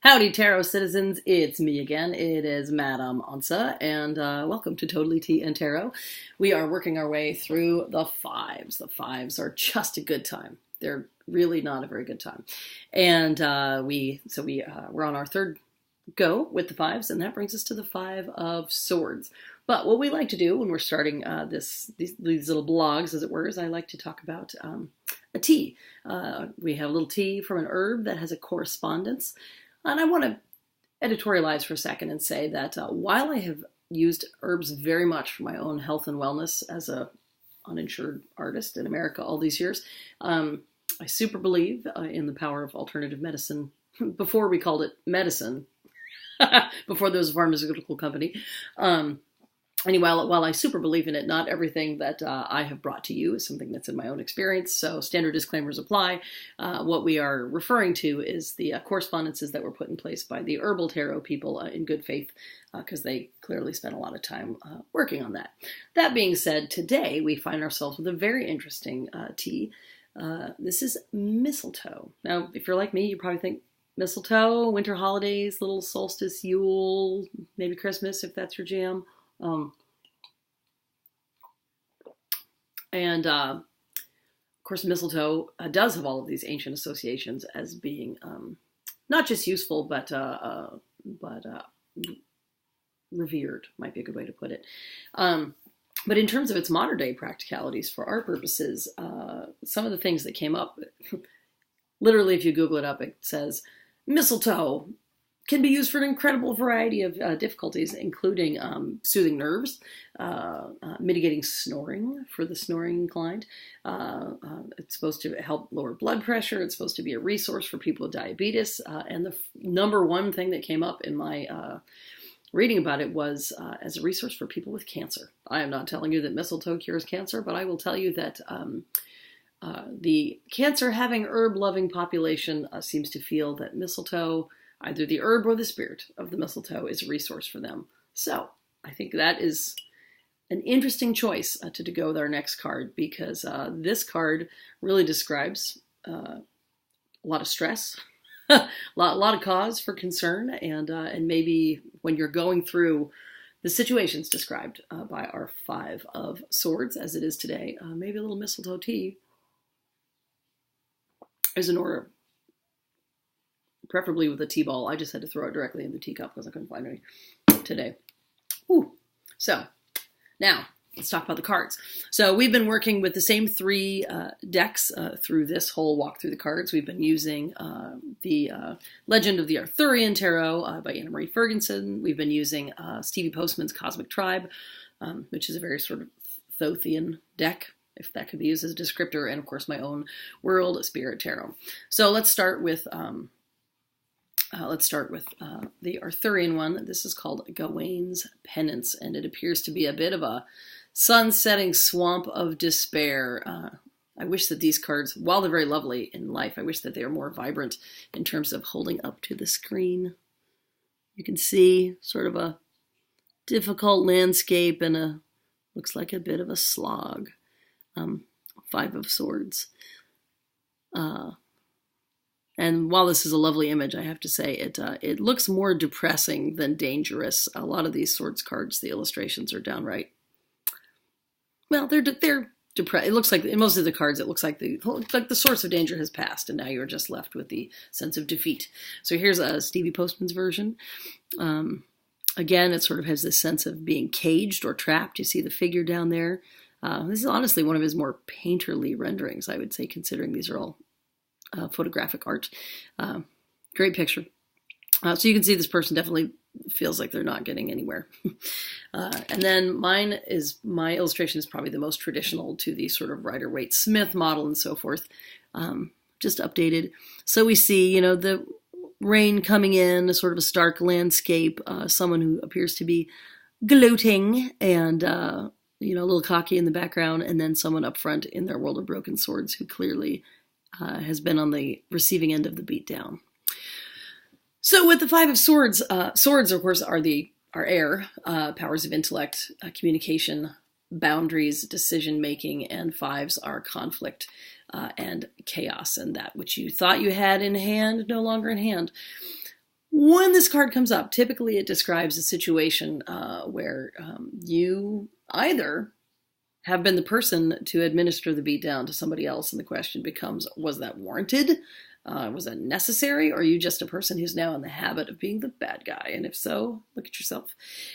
Howdy, Tarot citizens. It's me again. It is Madame Onça, and welcome to Totally Tea and Tarot. We are working our way through the fives. The fives are just a good time. They're really not a very good time. And we're on our third go with the fives, and that brings us to the Five of Swords. But what we like to do when we're starting these little blogs, as it were, is I like to talk about a tea. We have a little tea from an herb that has a correspondence. And I want to editorialize for a second and say that while I have used herbs very much for my own health and wellness as a uninsured artist in America all these years, I super believe in the power of alternative medicine. Before we called it medicine, before there was a pharmaceutical company. Anyway, while I super believe in it, not everything that I have brought to you is something that's in my own experience, so standard disclaimers apply. What we are referring to is the correspondences that were put in place by the herbal tarot people in good faith, because they clearly spent a lot of time working on that. That being said, today we find ourselves with a very interesting tea. This is mistletoe. Now, if you're like me, you probably think mistletoe, winter holidays, little solstice, Yule, maybe Christmas if that's your jam. Of course, mistletoe does have all of these ancient associations as being not just useful, but revered, might be a good way to put it. But in terms of its modern day practicalities for our purposes, some of the things that came up, literally if you Google it up, it says mistletoe can be used for an incredible variety of difficulties, including soothing nerves, mitigating snoring for the snoring inclined. It's supposed to help lower blood pressure. It's supposed to be a resource for people with diabetes. And the number one thing that came up in my reading about it was as a resource for people with cancer. I am not telling you that mistletoe cures cancer, but I will tell you that the cancer-having, herb-loving population seems to feel that mistletoe, either the herb or the spirit of the mistletoe, is a resource for them. So I think that is an interesting choice to go with our next card, because this card really describes a lot of stress, a lot of cause for concern, and maybe when you're going through the situations described by our Five of Swords, as it is today, maybe a little mistletoe tea is in order. Preferably with a tea ball. I just had to throw it directly in the teacup because I couldn't find any today. Whew. So now let's talk about the cards. So we've been working with the same three decks through this whole walk through the cards. We've been using the Legend of the Arthurian Tarot by Anna Marie Ferguson. We've been using Steevee Postman's Cosmic Tribe, which is a very sort of Thothian deck, if that could be used as a descriptor, and of course my own World Spirit Tarot. So let's start with the Arthurian one. This is called Gawain's Penance, and it appears to be a bit of a sun-setting swamp of despair. I wish that these cards, while they're very lovely in life, I wish that they are more vibrant in terms of holding up to the screen. You can see sort of a difficult landscape and looks like a bit of a slog. Five of Swords. And while this is a lovely image, I have to say it looks more depressing than dangerous. A lot of these swords cards, the illustrations are downright, well, they're depressed. It looks like in most of the cards, it looks like the source of danger has passed, and now you're just left with the sense of defeat. So here's a Steevee Postman's version. Again, it sort of has this sense of being caged or trapped. You see the figure down there. This is honestly one of his more painterly renderings, I would say, considering these are all photographic art. Great picture. So you can see this person definitely feels like they're not getting anywhere. And then my illustration is probably the most traditional to the sort of Rider-Waite Smith model and so forth, just updated. So we see, the rain coming in, a sort of a stark landscape, someone who appears to be gloating and, a little cocky in the background, and then someone up front in their World of Broken Swords who clearly has been on the receiving end of the beatdown. So with the Five of Swords, swords, of course, are air, powers of intellect, communication, boundaries, decision-making, and fives are conflict and chaos, and that which you thought you had in hand, no longer in hand. When this card comes up, typically it describes a situation where you either have been the person to administer the beatdown to somebody else, and the question becomes, was that warranted? Was that necessary? Or are you just a person who's now in the habit of being the bad guy? And if so, look at yourself.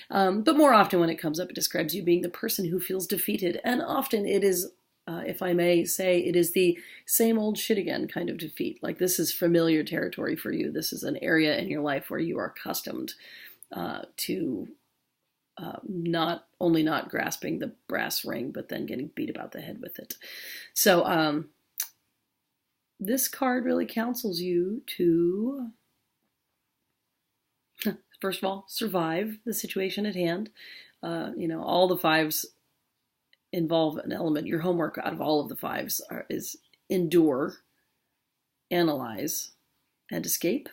But more often when it comes up, it describes you being the person who feels defeated. And often it is, if I may say, it is the same old shit again kind of defeat. Like, this is familiar territory for you. This is an area in your life where you are accustomed to not only not grasping the brass ring, but then getting beat about the head with it. So this card really counsels you to, first of all, survive the situation at hand. All the fives involve an element. Your homework out of all of the fives is endure, analyze, and escape,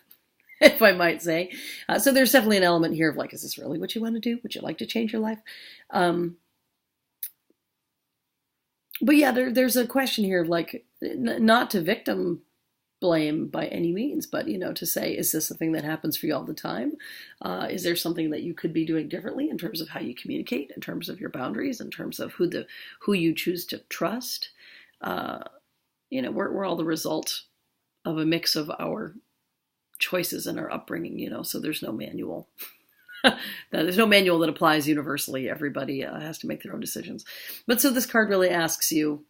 if I might say. So there's definitely an element here of like, is this really what you want to do? Would you like to change your life? But yeah, there's a question here of like, not to victim blame by any means, but, to say, is this a thing that happens for you all the time? Is there something that you could be doing differently in terms of how you communicate, in terms of your boundaries, in terms of who you choose to trust? We're all the result of a mix of our choices and our upbringing, so there's no manual. There's no manual that applies universally. Everybody has to make their own decisions. But so this card really asks you,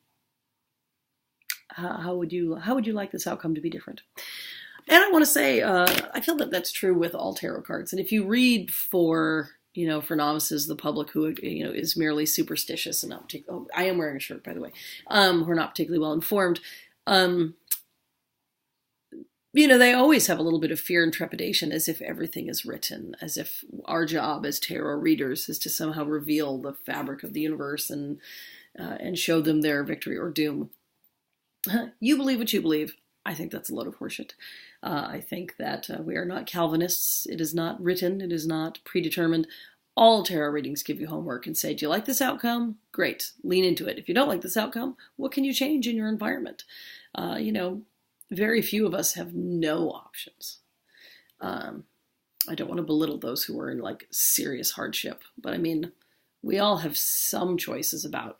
how would you like this outcome to be different? And I want to say, I feel that that's true with all tarot cards. And if you read for novices, the public who, is merely superstitious and not particularly, I am wearing a shirt, by the way, who are not particularly well informed, they always have a little bit of fear and trepidation, as if everything is written, as if our job as tarot readers is to somehow reveal the fabric of the universe and show them their victory or doom. You believe what you believe. I think that's a load of horseshit. I think that we are not Calvinists. It is not written. It is not predetermined. All tarot readings give you homework and say, do you like this outcome? Great. Lean into it. If you don't like this outcome, what can you change in your environment? Very few of us have no options. I don't want to belittle those who are in like serious hardship, but I mean, we all have some choices about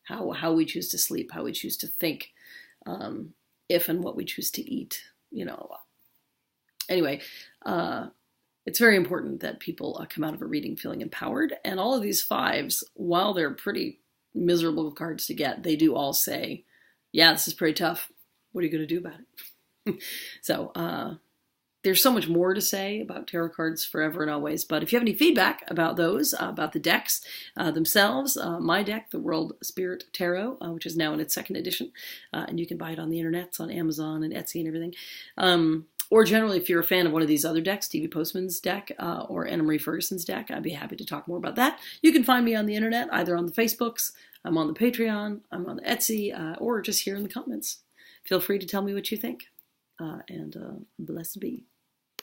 how we choose to sleep, how we choose to think, if and what we choose to eat, Anyway, it's very important that people come out of a reading feeling empowered. And all of these fives, while they're pretty miserable cards to get, they do all say, yeah, this is pretty tough. What are you going to do about it? So there's so much more to say about tarot cards forever and always. But if you have any feedback about those, about the decks themselves, my deck, the World Spirit Tarot, which is now in its second edition, and you can buy it on the internet. It's on Amazon and Etsy and everything. Or generally, if you're a fan of one of these other decks, Steevee Postman's deck or Anna Marie Ferguson's deck, I'd be happy to talk more about that. You can find me on the internet, either on the Facebooks, I'm on the Patreon, I'm on the Etsy, or just here in the comments. Feel free to tell me what you think, and blessed be.